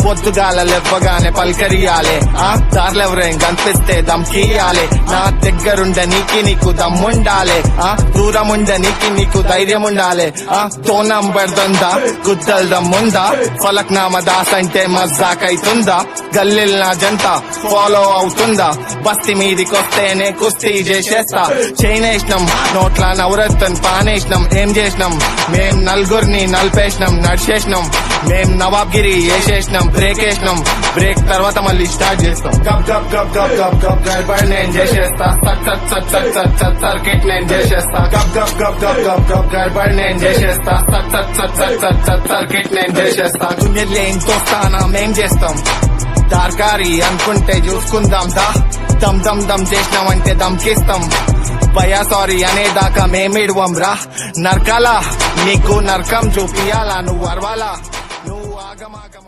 పొద్దుగాల లెవ్వగానే పల్కరియాలే దార్లెవరేం కనిపిస్తే దమ్కియాలే నా దగ్గరుండ నీకు దమ్ముండాలే దూరముండ నీకు ధైర్యం ఉండాలే తోనం పడుతుందా గుద్దల దమ్ముందా ఫలక్ నామ దాస్ అంటే మజాకైతుందా గల్లిల్ నా జంట ఫాలో అవుతుందా బస్తి మీదికొస్తేనే కుస్తీ చేసేస్తా చైనేసినం నోట్ల నవరత్తన్ పానేసినం ఏం చేసినాం మేం నలుగురిని నలిపేసినాం నడిచేసినాం మేం నవాబ్గిరి వేసేసినాం బ్రేక్ వేసినాం బ్రేక్ తర్వాత మళ్ళీ స్టార్ట్ చేస్తాం గప్ గప్ గప్ గప్ గప్ గప్ గడబడి నేను చేసేస్తా సట్ సట్ సట్ సట్ సట్ సట్ సర్కిట్ నేను చేసేస్తా గప్ గప్ గప్ గప్ గప్ గప్ గడబడి నేను చేసేస్తా సట్ సట్ సట్ సట్ సట్ సట్ సర్కిట్ నేను చేసేస్తా జూనియర్ లేన్ తోస్తానా మేం చేస్తాం దార్కారి అనుకుంటే చూసుకుందాం దా దమ్ దమ్ దమ్ చేసినామంటే దమ్కిస్తాం భయా సారీ అనేదాకా మేమిడువం రా నరకాలా నీకు నరకం చూపియాలా నువ్వు అరవాలా నువ్వు ఆగమాగమ